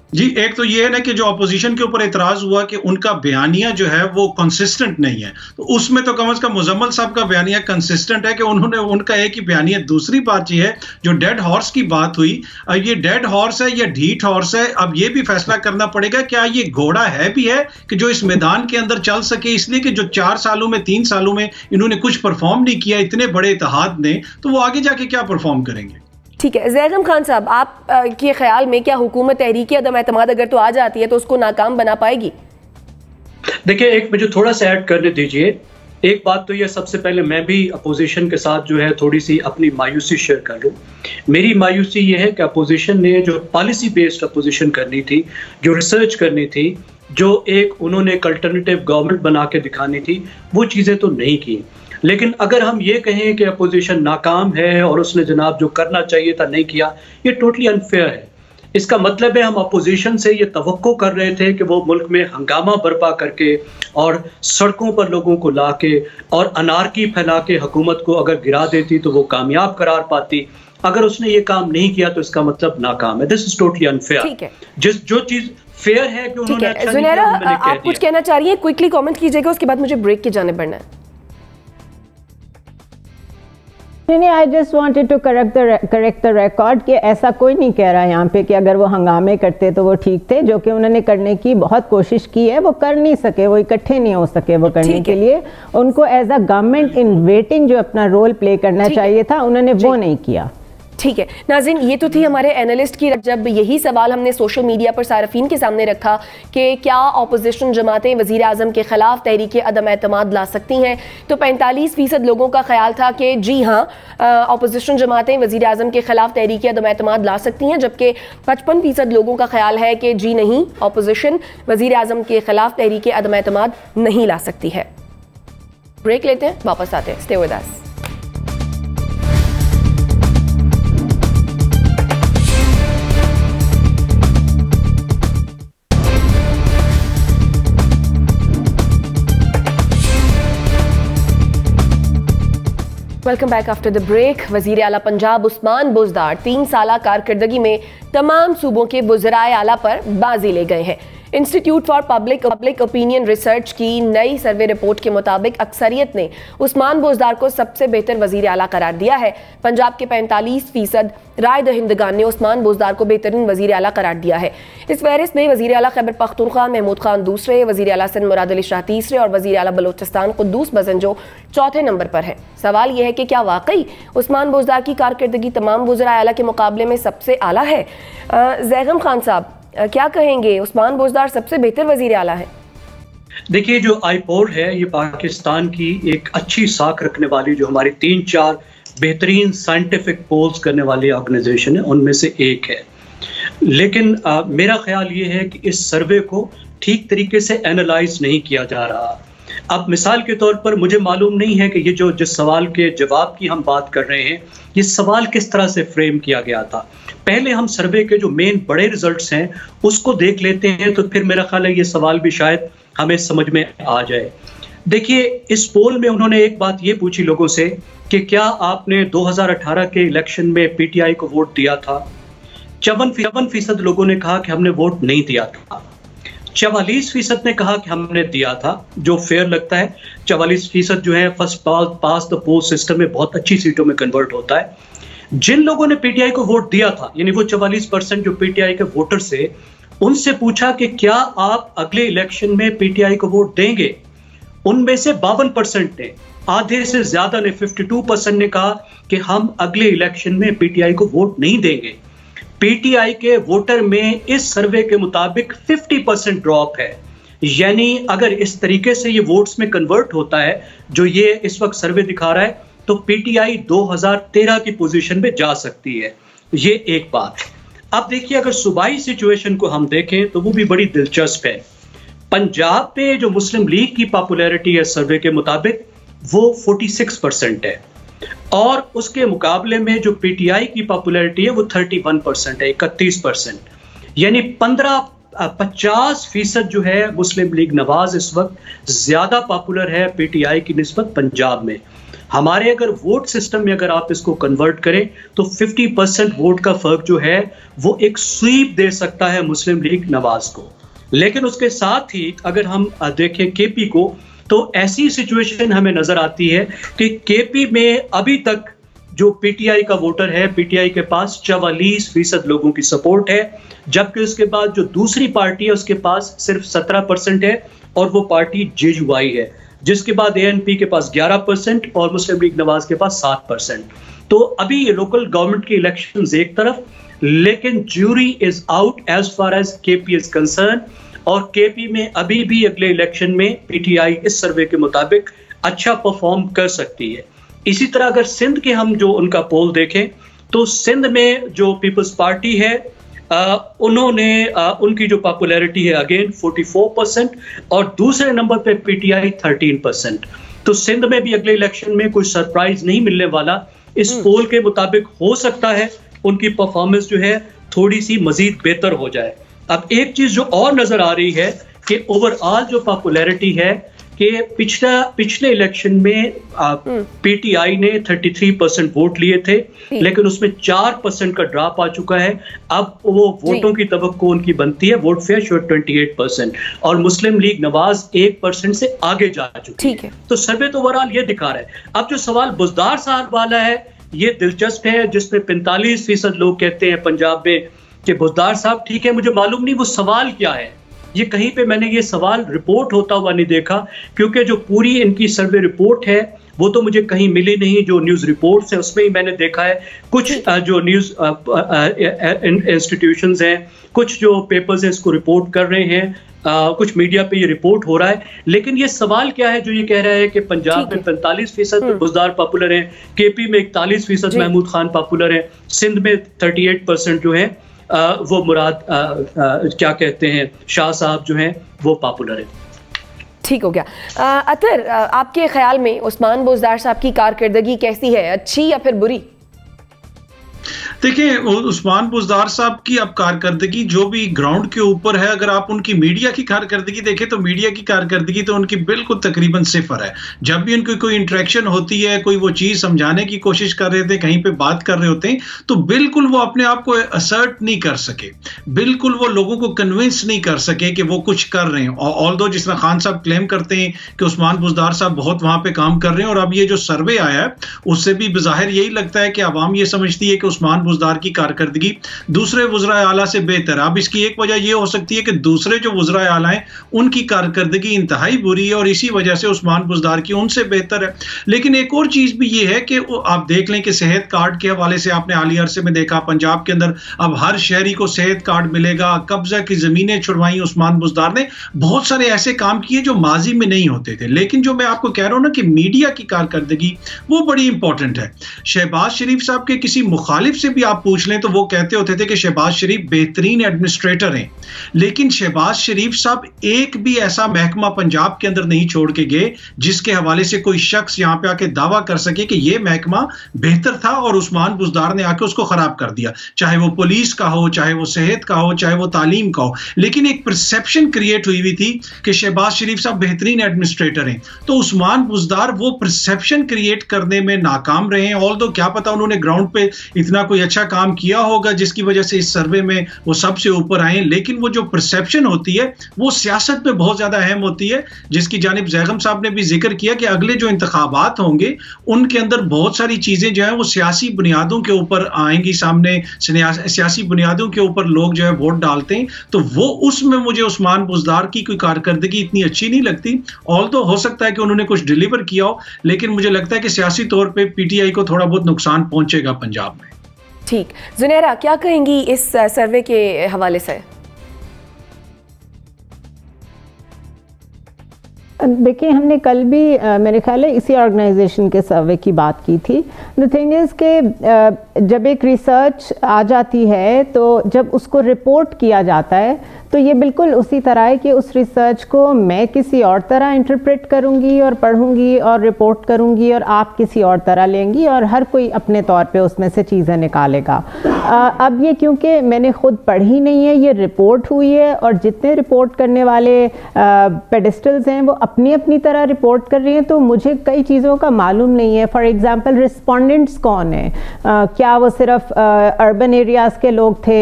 जी, एक तो ये है ना कि जो अपोजिशन के ऊपर इतराज हुआ कि उनका बयानिया जो है वो कंसिस्टेंट नहीं है, तो उसमें तो कम से कम मुजम्मिल साहब का बयानिया कंसिस्टेंट है कि उन्होंने उनका एक ही बयानिया। दूसरी बात ये है, जो डेड हॉर्स की बात हुई, ये डेड हॉर्स है या ढीठ हॉर्स है, अब ये भी फैसला करना पड़ेगा। क्या ये घोड़ा है भी है कि जो इस मैदान के अंदर चल सके? इसलिए कि जो 4 सालों में 3 सालों में इन्होंने कुछ परफॉर्म नहीं किया इतने बड़े इत्तेहाद ने, तो वो आगे जाके क्या परफॉर्म करेंगे? ठीक है, ज़ैगम खान साहब आप के ख्याल में क्या हुकूमत तहरीक अदम एतमाद अगर तो आ जाती है तो उसको नाकाम बना पाएगी? देखिए, एक मुझे थोड़ा सा ऐड करने दीजिए। एक बात तो ये, सबसे पहले मैं भी अपोजिशन के साथ जो है थोड़ी सी अपनी मायूसी शेयर कर लूँ। मेरी मायूसी ये है कि अपोजिशन ने जो पॉलिसी बेस्ड अपोजिशन करनी थी, जो रिसर्च करनी थी, जो एक उन्होंने एक अल्टरनेटिव गवर्नमेंट बना के दिखानी थी, वो चीज़ें तो नहीं की। लेकिन अगर हम ये कहें कि अपोजिशन नाकाम है और उसने जनाब जो करना चाहिए था नहीं किया, ये टोटली अनफेयर है। इसका मतलब है हम अपोजिशन से ये तवक्को कर रहे थे कि वो मुल्क में हंगामा बर्पा करके और सड़कों पर लोगों को ला के और अनारकी फैला के हुकूमत को अगर गिरा देती तो वो कामयाब करार पाती। अगर उसने ये काम नहीं किया तो इसका मतलब नाकाम है। This is totally unfair. जो चीज फेयर है कि उन्होंने अच्छा नहीं किया, आप कुछ कहना चाह रही हैं, क्विकली कमेंट कीजिएगा, उसके बाद मुझे ब्रेक की जाने बढ़ना है। नहीं, I just wanted to correct the record कि ऐसा कोई नहीं कह रहा यहाँ पे कि अगर वो हंगामे करते तो वो ठीक थे। जो कि उन्होंने करने की बहुत कोशिश की है, वो कर नहीं सके, वो इकट्ठे नहीं हो सके वो करने के लिए। उनको as a government in waiting जो अपना रोल प्ले करना चाहिए था, उन्होंने वो नहीं किया। ठीक है नाज़रीन, ये तो थी हमारे एनालिस्ट की। जब यही सवाल हमने सोशल मीडिया पर सार्फिन के सामने रखा कि क्या अपोजिशन जमातें वज़ीर आज़म के ख़िलाफ़ तहरीक अदम एतमाद ला सकती हैं, तो 45% लोगों का ख्याल था कि जी हाँ, अपोजिशन जमातें वज़ीर आज़म के ख़िलाफ़ तहरीक अदम एतमाद ला सकती हैं, जबकि 55% लोगों का ख्याल है कि जी नहीं, अपोजिशन वज़ीर आज़म के ख़िलाफ़ तहरीक अदम एतमाद नहीं ला सकती है। ब्रेक लेते हैं, वापस आते हैं। Stay with us. Welcome back after the break. वजीर आला पंजाब उस्मान बुज़दार 3 साला कारकर्दगी में तमाम सूबों के वज़राए आला पर बाजी ले गए हैं। Institute for public opinion research की नई सर्वे रिपोर्ट के मुताबिक अक्सरियत ने उस्मान बुज़दार को सबसे बेहतर वज़ीर आला करार दिया है। पंजाब के 45% राय दहिंदगान ने उस्मान बुज़दार को बेहतरीन वज़ीर आला करार दिया है। इस फहरिस्त में वज़ीर आला खैबर पख्तूनख्वा महमूद खान दूसरे, वज़ीर आला सिंध मुराद अली शाह तीसरे और वज़ीर आला बलोचिस्तान कुद्दूस बज़ंजो चौथे नंबर पर है। सवाल यह है कि क्या वाकई उस्मान बुज़दार की कारकर्दगी तमाम वज़राए आला के मुकाबले में सबसे आला है? ज़ैगम खान साहब, क्या कहेंगे, उस्मान बुज़दार सबसे बेहतर वज़ीर आला है? देखिए, जो आईपोल है ये पाकिस्तान की एक अच्छी साख रखने वाली, जो हमारी 3-4 बेहतरीन साइंटिफिक पोल्स करने वाली ऑर्गेनाइजेशन है उनमें से एक है। लेकिन मेरा ख्याल ये है कि इस सर्वे को ठीक तरीके से एनालाइज नहीं किया जा रहा। अब मिसाल के तौर पर मुझे मालूम नहीं है कि ये जो जिस सवाल के जवाब की हम बात कर रहे हैं, ये सवाल किस तरह से फ्रेम किया गया था। पहले हम सर्वे के जो मेन बड़े रिजल्ट्स हैं उसको देख लेते हैं, तो फिर मेरा ख्याल है ये सवाल भी शायद हमें समझ में आ जाए। देखिए, इस पोल में उन्होंने एक बात ये पूछी लोगों से कि क्या आपने 2018 के इलेक्शन में पीटीआई को वोट दिया था। 54% लोगों ने कहा कि हमने वोट नहीं दिया था। 44% ने कहा कि हमने दिया था, जो फेयर लगता है। 44% जो है first past the poll system में बहुत अच्छी सीटों में कन्वर्ट होता है। जिन लोगों ने पीटीआई को वोट दिया था, यानी वो 44% जो पीटीआई के वोटर से, उनसे पूछा कि क्या आप अगले इलेक्शन में पीटीआई को वोट देंगे। उनमें से 52% ने, आधे से ज्यादा ने, 52% ने कहा कि हम अगले इलेक्शन में पीटीआई को वोट नहीं देंगे। पीटीआई के वोटर में इस सर्वे के मुताबिक 50% ड्रॉप है। यानी अगर इस तरीके से ये वोट्स में कन्वर्ट होता है जो ये इस वक्त सर्वे दिखा रहा है, तो पीटीआई 2013 की पोजीशन में जा सकती है। ये एक बात। अब देखिए, अगर सूबाई सिचुएशन को हम देखें तो वो भी बड़ी दिलचस्प है। पंजाब पे जो मुस्लिम लीग की पॉपुलैरिटी है सर्वे के मुताबिक वो 46% है, और उसके मुकाबले में जो पीटीआई की पॉपुलैरिटी है वो 31% है, 31%। यानी 50% जो है मुस्लिम लीग नवाज इस वक्त ज्यादा पॉपुलर है पीटीआई की निस्बत पंजाब में। हमारे अगर वोट सिस्टम में अगर आप इसको कन्वर्ट करें तो 50% वोट का फर्क जो है वो एक स्वीप दे सकता है मुस्लिम लीग नवाज को। लेकिन उसके साथ ही अगर हम देखें केपी को, तो ऐसी सिचुएशन हमें नजर आती है कि केपी में अभी तक जो पीटीआई का वोटर है, पीटीआई के पास 44% लोगों की सपोर्ट है, जबकि उसके बाद जो दूसरी पार्टी है उसके पास सिर्फ 17% है, और वो पार्टी जेयूआई है, जिसके बाद एएनपी के पास 11% और मुस्लिम लीग नवाज के पास 7%। तो अभी ये लोकल गवर्नमेंट के इलेक्शंस एक तरफ, लेकिन jury is out as far as KP is concern, और केपी में अभी भी अगले इलेक्शन में पीटीआई इस सर्वे के मुताबिक अच्छा परफॉर्म कर सकती है। इसी तरह अगर सिंध के हम जो उनका पोल देखें, तो सिंध में जो पीपल्स पार्टी है उन्होंने उनकी जो पॉपुलैरिटी है अगेन 44%, और दूसरे नंबर पे पीटीआई 13%। तो सिंध में भी अगले इलेक्शन में कोई सरप्राइज नहीं मिलने वाला। इस पोल के मुताबिक हो सकता है उनकी परफॉर्मेंस जो है थोड़ी सी मजीद बेहतर हो जाए। अब एक चीज जो और नजर आ रही है कि ओवरऑल जो पॉपुलैरिटी है कि पिछले इलेक्शन में पीटीआई ने 33% वोट लिए थे, लेकिन उसमें 4% का ड्रॉप आ चुका है। अब वो वोटों की तवक्को उनकी बनती है, वोट फेयर शो 28%, और मुस्लिम लीग नवाज 1% से आगे जा चुकी है। तो सर्वे तो ओवरऑल ये दिखा रहा है। अब जो सवाल बुज़दार साहब वाला है ये दिलचस्प है, जिसमें 45% लोग कहते हैं पंजाब में कि बुज़दार साहब ठीक है। मुझे मालूम नहीं वो सवाल क्या है, ये कहीं पे मैंने ये सवाल रिपोर्ट होता हुआ नहीं देखा, क्योंकि जो पूरी इनकी सर्वे रिपोर्ट है वो तो मुझे कहीं मिली नहीं। जो न्यूज़ रिपोर्ट्स है उसमें ही मैंने देखा है, कुछ जो न्यूज़ इंस्टीट्यूशंस हैं, कुछ जो पेपर्स हैं इसको रिपोर्ट कर रहे हैं, कुछ मीडिया पे ये रिपोर्ट हो रहा है। लेकिन ये सवाल क्या है जो ये कह रहा है कि पंजाब में 45% बुज़दार पॉपुलर हैं, केपी में 41% महमूद खान पॉपुलर हैं, सिंध में 38% जो है वो मुराद क्या कहते हैं शाह साहब जो हैं वो पॉपुलर है। ठीक हो गया। अतर, आपके ख्याल में उस्मान बुज़दार साहब की कारकर्दगी कैसी है, अच्छी या फिर बुरी? देखिए, उस्मान बुज़दार साहब की अब कारकर्दगी जो भी ग्राउंड के ऊपर है, अगर आप उनकी मीडिया की कारकर्दगी देखें तो मीडिया की कारकर्दगी तो उनकी बिल्कुल तकरीबन सिफर है। जब भी उनकी कोई इंटरेक्शन होती है, कोई वो चीज़ समझाने की कोशिश कर रहे थे, कहीं पे बात कर रहे होते हैं, तो बिल्कुल वो अपने आप को असर्ट नहीं कर सके, बिल्कुल वो लोगों को कन्विंस नहीं कर सके कि वो कुछ कर रहे हैं। ऑल्दो जिस तरह खान साहब क्लेम करते हैं कि उस्मान बुज़दार साहब बहुत वहां पे काम कर रहे हैं, और अब ये जो सर्वे आया है उससे भी बज़ाहिर यही लगता है कि अवाम ये समझती है कि उस्मान बुज़दार की कारकर्दगी दूसरे वज़राए आला से बेहतर है। अब इसकी एक वजह यह हो सकती है कि दूसरे जो वज़राए आला हैं उनकी कारकर्दगी इंतहाई बुरी है और इसी वजह से उस्मान बुज़दार की उनसे बेहतर है। लेकिन एक और चीज भी ये है कि आप देख लें कि सेहत कार्ड के हवाले से आपने हालिया अरसे में देखा पंजाब के अंदर अब हर शहरी को सेहत कार्ड मिलेगा, कब्जा की जमीनें छुड़वाई उस्मान बुज़दार ने, बहुत सारे ऐसे काम किए जो माजी में नहीं होते थे। लेकिन जो मैं आपको कह रहा हूं ना कि मीडिया की कारकर्दगी वो बड़ी इंपॉर्टेंट है। शहबाज शरीफ साहब के किसी मुखालिफ से भी आप पूछ लें तो वो कहते होते थे कि शहबाज शरीफ बेहतरीन एडमिनिस्ट्रेटर हैं, लेकिन शहबाज शरीफ साहब एक भी ऐसा महकमा पंजाब के अंदर नहीं छोड़ के गए जिसके हवाले से कोई शख्स यहां पे आके दावा कर सके कि ये महकमा बेहतर था और उस्मान बुज़दार ने आके उसको खराब कर दिया, चाहे वो पुलिस का हो, चाहे वो सेहत का हो, चाहे वो तालीम का हो। लेकिन एक परसेप्शन क्रिएट हुई थी कि शहबाज शरीफ साहब बेहतरीन एडमिनिस्ट्रेटर हैं, तो उस्मान बुज़दार वो परसेप्शन क्रिएट करने में नाकाम रहे हैं। ऑल्दो क्या पता उन्होंने ग्राउंड पे इतना कोई अच्छा काम किया होगा जिसकी वजह से इस सर्वे में वो सबसे ऊपर आए, लेकिन वो जो परसेप्शन होती है वो सियासत में बहुत ज्यादा अहम होती है, जिसकी जानिब ज़ैगम साहब ने भी जिक्र किया कि अगले जो इंतखाबात होंगे उनके अंदर बहुत सारी चीजें जो है वो सियासी बुनियादों के ऊपर आएंगी सामने, सियासी बुनियादों के ऊपर लोग जो है वोट डालते हैं, तो वो उसमें मुझे उस्मान बुज़दार की कोई कारकर्दगी इतनी अच्छी नहीं लगती। ऑल्दो हो सकता है कि उन्होंने कुछ डिलीवर किया हो, लेकिन मुझे लगता है कि सियासी तौर पे पीटीआई को थोड़ा बहुत नुकसान पहुंचेगा पंजाब में। ठीक, जुनैरा क्या कहेंगी इस सर्वे के हवाले से? देखिए, हमने कल भी मेरे ख्याल है इसी ऑर्गेनाइजेशन के सर्वे की बात की थी। द थिंग इज़ कि जब एक रिसर्च आ जाती है तो जब उसको रिपोर्ट किया जाता है तो ये बिल्कुल उसी तरह है कि उस रिसर्च को मैं किसी और तरह इंटरप्रेट करूँगी और पढ़ूँगी और रिपोर्ट करूँगी और आप किसी और तरह लेंगी और हर कोई अपने तौर पे उसमें से चीज़ें निकालेगा। अब ये क्योंकि मैंने ख़ुद पढ़ी नहीं है, ये रिपोर्ट हुई है और जितने रिपोर्ट करने वाले पेडिस्टल्स हैं वो अपनी अपनी तरह रिपोर्ट कर रही हैं, तो मुझे कई चीज़ों का मालूम नहीं है। फॉर एग्ज़ाम्पल रिस्पोंडेंट्स कौन है, क्या वो सिर्फ अर्बन एरियाज़ के लोग थे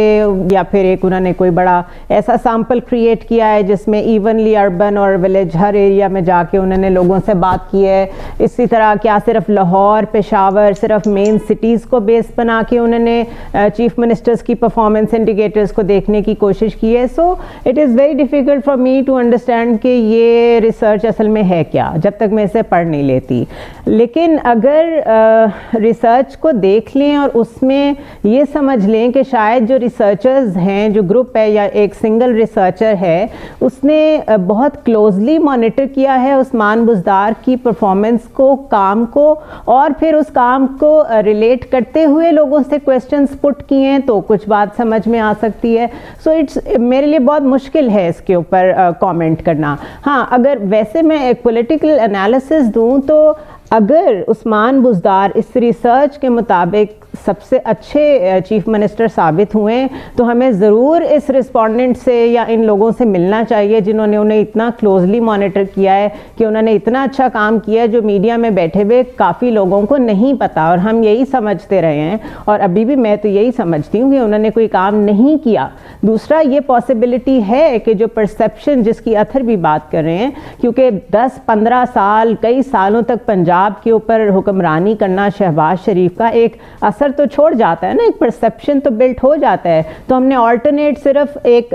या फिर एक उन्होंने कोई बड़ा ऐसा सैंपल क्रिएट किया है जिसमें इवनली अर्बन और विलेज हर एरिया में जाके उन्होंने लोगों से बात की है। इसी तरह क्या सिर्फ लाहौर, पेशावर, सिर्फ मेन सिटीज़ को बेस बना के उन्होंने चीफ मिनिस्टर्स की परफॉर्मेंस इंडिकेटर्स को देखने की कोशिश की है। So it is very difficult for me to understand कि ये रिसर्च असल में है क्या जब तक मैं इसे पढ़ नहीं लेती। लेकिन अगर रिसर्च को देख लें और उसमें ये समझ लें कि शायद जो रिसर्चर्स हैं, जो ग्रुप है या एक सिंगल रिसर्चर है, उसने बहुत क्लोजली मॉनिटर किया है उस्मान बुज़दार की परफॉर्मेंस को, काम को, और फिर उस काम को रिलेट करते हुए लोगों से क्वेश्चंस पुट किए हैं तो कुछ बात समझ में आ सकती है। सो इट्स मेरे लिए बहुत मुश्किल है इसके ऊपर कमेंट करना। हाँ, अगर वैसे मैं एक पॉलिटिकल एनालिसिस दूं तो अगर उस्मान बुज़दार इस रिसर्च के मुताबिक सबसे अच्छे चीफ मिनिस्टर साबित हुए तो हमें ज़रूर इस रिस्पोंडेंट से या इन लोगों से मिलना चाहिए जिन्होंने उन्हें इतना क्लोजली मॉनिटर किया है कि उन्होंने इतना अच्छा काम किया जो मीडिया में बैठे हुए काफ़ी लोगों को नहीं पता, और हम यही समझते रहे हैं और अभी भी मैं तो यही समझती हूँ कि उन्होंने कोई काम नहीं किया। दूसरा, ये पॉसिबिलिटी है कि जो परसेप्शन जिसकी अथर भी बात कर रहे हैं, क्योंकि 10-15 साल, कई सालों तक पंजाब के ऊपर हुक्मरानी करना शहबाज शरीफ का एक असर तो छोड़ जाता है ना, एक परसेप्शन तो बिल्ट हो जाता है। तो हमने ऑल्टरनेट सिर्फ एक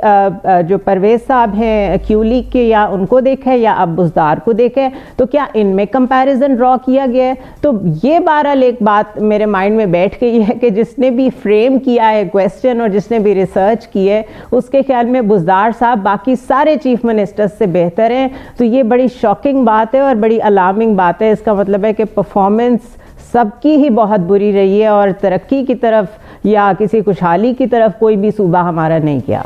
जो परवेज साहब हैं क्यू लीग के, या उनको देखा है या अब बुज़दार को देखा है, तो क्या इनमें कंपैरिजन ड्रॉ किया गया है? तो ये बहरहाल एक बात मेरे माइंड में बैठ गई है कि जिसने भी फ्रेम किया है क्वेश्चन और जिसने भी रिसर्च की है उसके ख्याल में बुज़दार साहब बाकी सारे चीफ मिनिस्टर्स से बेहतर हैं। तो ये बड़ी शॉकिंग बात है और बड़ी अलार्मिंग बात है। इसका मतलब है कि परफॉर्मेंस सबकी ही बहुत बुरी रही है और तरक्की की तरफ या किसी खुशहाली की तरफ कोई भी सूबा हमारा नहीं गया।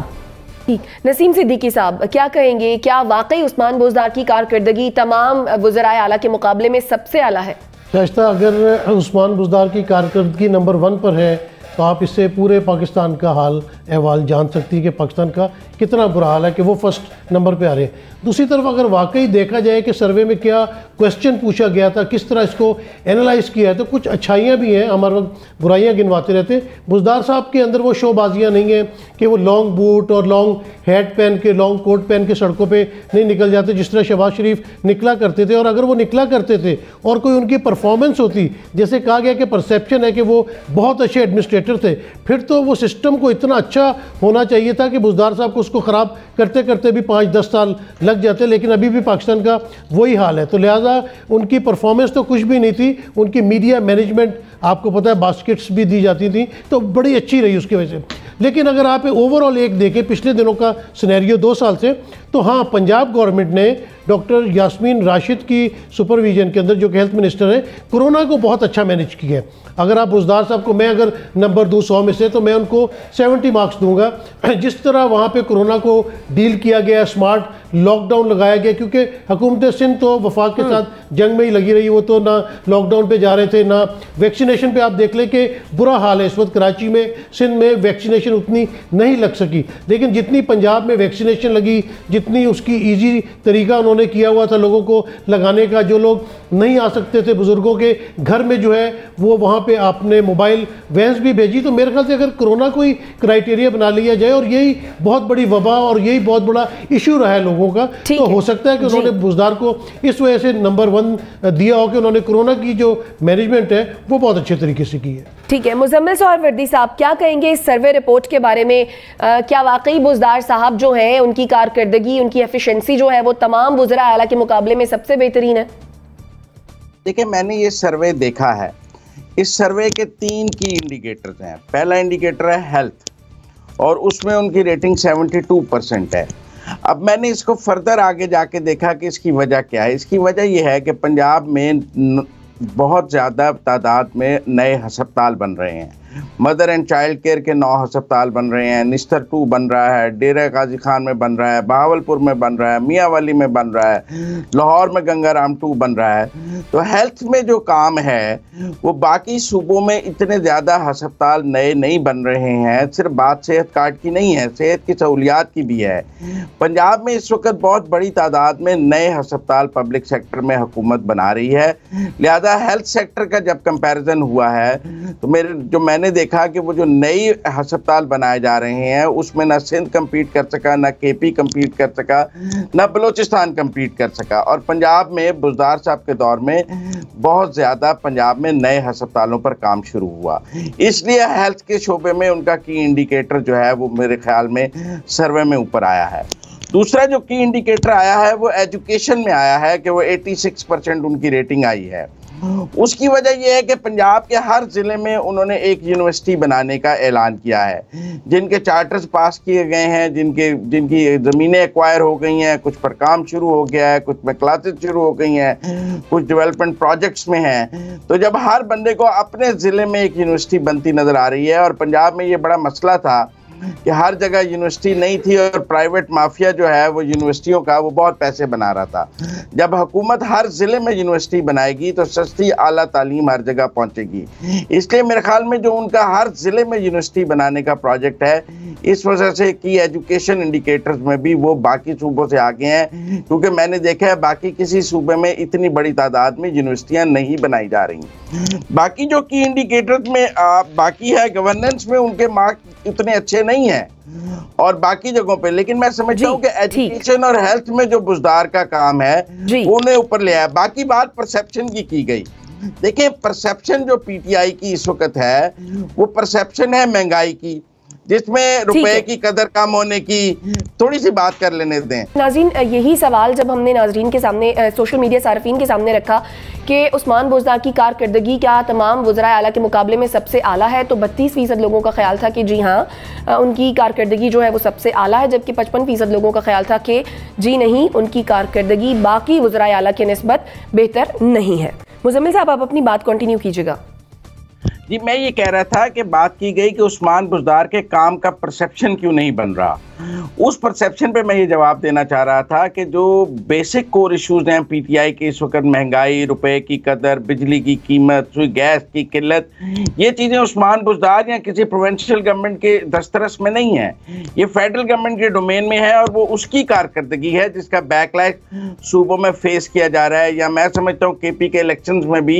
नसीम सिद्दीकी साहब क्या कहेंगे, क्या वाकई उस्मान बुज़दार की कारकर्दगी तमाम वज़राए आला के मुकाबले में सबसे आला है? शाइस्ता, अगर उस्मान बुज़दार की कारकर्दगी नंबर 1 पर है तो आप इससे पूरे पाकिस्तान का हाल अहवाल जान सकती है कि पाकिस्तान का कितना बुरा हाल है कि वो फर्स्ट नंबर पे आ रहे हैं। दूसरी तरफ अगर वाकई देखा जाए कि सर्वे में क्या क्वेश्चन पूछा गया था, किस तरह इसको एनालाइज किया है, तो कुछ अच्छाइयाँ भी हैं, हमारे वक्त बुराइयाँ गिनवाते रहते हैं। बुज़दार साहब के अंदर वो शोबाजियाँ नहीं हैं कि वो लॉन्ग बूट और लॉन्ग हैट पहन के, लॉन्ग कोट पहन के सड़कों पे नहीं निकल जाते जिस तरह शहबाज शरीफ निकला करते थे। और अगर वो निकला करते थे और कोई उनकी परफॉर्मेंस होती, जैसे कहा गया कि परसेप्शन है कि वो बहुत अच्छे एडमिनिस्ट्रेटर थे, फिर तो वो सिस्टम को इतना अच्छा होना चाहिए था कि बुज़दार साहब को उसको ख़राब करते करते भी 5-10 साल लग जाते, लेकिन अभी भी पाकिस्तान का वही हाल है। तो लिहाजा उनकी परफॉर्मेंस तो कुछ भी नहीं थी, उनकी मीडिया मैनेजमेंट आपको पता है बास्केट्स भी दी जाती थी तो बड़ी अच्छी रही उसकी वजह से। लेकिन अगर आप ओवरऑल एक देखें पिछले दिनों का सिनेरियो 2 साल से, तो हाँ, पंजाब गवर्नमेंट ने डॉक्टर यास्मीन राशिद की सुपरविजन के अंदर, जो कि हेल्थ मिनिस्टर हैं, कोरोना को बहुत अच्छा मैनेज किया है। अगर आप बुज़दार साहब को मैं अगर नंबर दूँ 100 में से, तो मैं उनको 70 मार्क्स दूंगा। जिस तरह वहाँ पे कोरोना को डील किया गया, स्मार्ट लॉकडाउन लगाया गया, क्योंकि हुकूमत सिंध तो वफाक के साथ जंग में ही लगी रही, वो तो ना लॉकडाउन पे जा रहे थे ना वैक्सीनेशन पे। आप देख लें कि बुरा हाल है इस वक्त कराची में, सिंध में वैक्सीनेशन उतनी नहीं लग सकी, लेकिन जितनी पंजाब में वैक्सीनेशन लगी, जितनी उसकी ईजी तरीका उन्होंने किया हुआ था लोगों को लगाने का, जो लोग नहीं आ सकते थे बुज़ुर्गों के घर में जो है वो वहाँ पे आपने मोबाइल वैन्स भी भेजी। तो मेरे ख्याल से अगर कोरोना को ही क्राइटेरिया बना लिया जाए, और यही बहुत बड़ी वबा और यही बहुत बड़ा इशू रहा है लोगों का, तो हो सकता है कि उन्होंने बुज़दार को इस वजह से नंबर 1 दिया हो कि उन्होंने कोरोना की जो मैनेजमेंट है वो बहुत अच्छे तरीके से की है। ठीक है, मुजम्मिल सोहरावर्दी साहब, क्या कहेंगे इस सर्वे रिपोर्ट के बारे में? क्या वाकई बुज़दार साहब जो हैं उनकी कारकर्दगी, उनकी एफिशिएंसी जो है वो तमाम वज़रा आला के मुकाबले में सबसे बेहतरीन है? देखिए, मैंने ये सर्वे देखा है। इस सर्वे के 3 की इंडिकेटर्स हैं। पहला इंडिकेटर है हेल्थ, और उसमें उनकी रेटिंग 72% है। अब मैंने इसको फर्दर आगे जाके देखा कि इसकी वजह क्या है। इसकी वजह यह है कि पंजाब में बहुत ज़्यादा तादाद में नए अस्पताल बन रहे हैं। मदर एंड चाइल्ड केयर के 9 अस्पताल बन रहे हैं, निस्तर 2 बन रहा है, डेरा गाजी खान में बन रहा है, बहावलपुर में बन रहा है, मियांवाली में बन रहा है, लाहौर में गंगाराम 2 बन रहा है। तो हेल्थ में जो काम है वो बाकी सूबों में इतने ज़्यादा अस्पताल नए नहीं बन रहे हैं। सिर्फ बात सेहत कार्ड की नहीं है, सेहत की सहूलियात की भी है। पंजाब में इस वक्त बहुत बड़ी तादाद में नए अस्पताल पब्लिक सेक्टर में हुकूमत बना रही है। लिहाजा हेल्थ सेक्टर का जब कंपैरिजन हुआ है तो मैंने देखा कि वो जो नई अस्पताल बनाए जा रहे हैं उसमें ना सिंध कम्पीट कर सका, ना केपी कम्पीट कर सका, ना बलोचिस्तान कम्पीट कर सका। और पंजाब में बुज़दार साहब के दौर में बहुत ज़्यादा पंजाब में नए अस्पतालों पर काम शुरू हुआ, इसलिए हेल्थ के शोबे में उनका की इंडिकेटर जो है वो मेरे ख्याल में सर्वे में ऊपर आया है। दूसरा जो की इंडिकेटर आया है वो एजुकेशन में आया है कि वो 86% उनकी रेटिंग आई है। उसकी वजह यह है कि पंजाब के हर ज़िले में उन्होंने एक यूनिवर्सिटी बनाने का ऐलान किया है, जिनके चार्टर्स पास किए गए हैं, जिनकी ज़मीनें एक्वायर हो गई हैं, कुछ पर काम शुरू हो गया है, कुछ में क्लासेस शुरू हो गई हैं, कुछ डेवलपमेंट प्रोजेक्ट्स में हैं। तो जब हर बंदे को अपने ज़िले में एक यूनिवर्सिटी बनती नज़र आ रही है, और पंजाब में ये बड़ा मसला था कि हर जगह यूनिवर्सिटी नहीं थी और प्राइवेट माफिया जो है वो यूनिवर्सिटियों का वो बहुत पैसे बना रहा था। जब हुकूमत हर ज़िले में यूनिवर्सिटी बनाएगी तो सस्ती आला तालीम हर जगह पहुंचेगी। इसलिए मेरे ख्याल में जो उनका हर ज़िले में यूनिवर्सिटी बनाने का प्रोजेक्ट है, इस वजह से कि एजुकेशन इंडिकेटर्स में भी वो बाकी सूबों से आगे हैं, क्योंकि मैंने देखा है बाकी किसी सूबे में इतनी बड़ी तादाद में यूनिवर्सिटियाँ नहीं बनाई जा रही। बाकी जो की इंडिकेटर्स में बाकी है, गवर्नेंस में उनके मार्क्स इतने अच्छे नहीं है और बाकी जगहों पे, लेकिन मैं समझता हूँ कि एजुकेशन और हेल्थ में जो बुज़दार का काम है वो उन्हें ऊपर ले आया। बाकी बात परसेप्शन की गई। देखिए, परसेप्शन जो पीटीआई की इस वक्त है वो परसेप्शन है महंगाई की, जिसमें रुपए की कदर कम होने की। थोड़ी सी बात कर लेने दें नाज़रीन। यही सवाल जब हमने नाज़रीन के सामने, सोशल मीडिया सार्फिन के सामने रखा कि उस्मान बुज़दार की कारकर्दगी क्या तमाम वज़रा आला के मुकाबले में सबसे आला है, तो 32% लोगों का ख्याल था कि जी हाँ, उनकी कारकर्दगी जो है वो सबसे आला है, जबकि 55% लोगों का ख्याल था कि जी नहीं, उनकी कारकर्दगी बाकी वज़रा आला के निस्बत बेहतर नहीं है। मुजम्मिल साहब, आप अपनी बात कंटिन्यू कीजिएगा। जी, मैं ये कह रहा था कि बात की गई कि उस्मान बुज़दार के काम का परसेप्शन क्यों नहीं बन रहा। उस परसेप्शन पे मैं ये जवाब देना चाह रहा था कि जो बेसिक कोर इश्यूज हैं पीटीआई के इस वक्त, महंगाई, रुपए की कदर, बिजली की कीमत, गैस की किल्लत, ये चीज़ें उस्मान बुज़दार या किसी प्रोविंशियल गवर्नमेंट के दस्तरस में नहीं है, ये फेडरल गवर्नमेंट के डोमेन में है और वो उसकी कारकर्दगी है जिसका बैकलैश सूबों में फेस किया जा रहा है। या मैं समझता हूँ केपी के इलेक्शंस में भी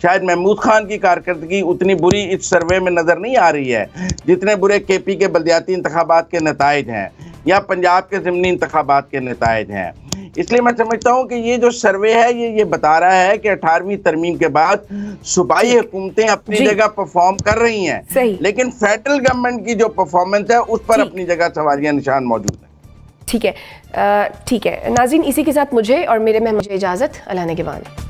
शायद महमूद खान की कारकर्दगी उतनी बुरी इस सर्वे में नज़र नहीं आ रही है जितने बुरे केपी के बल्दियाती इंतखाबात के नताइज हैं या पंजाब के ज़िमनी इंतखाबात के नताइज हैं। इसलिए मैं समझता हूँ कि ये जो सर्वे है ये बता रहा है कि 18वीं तरमीम के बाद सूबाई हुकूमतें अपनी जगह परफॉर्म कर रही हैं, लेकिन फेडरल गवर्नमेंट की जो परफॉर्मेंस है उस पर अपनी जगह सवालिया निशान मौजूद है। ठीक है नाज़रीन, इसी के साथ मुझे और मेरे में मुझे इजाज़त। अल्लाह ने के बाद।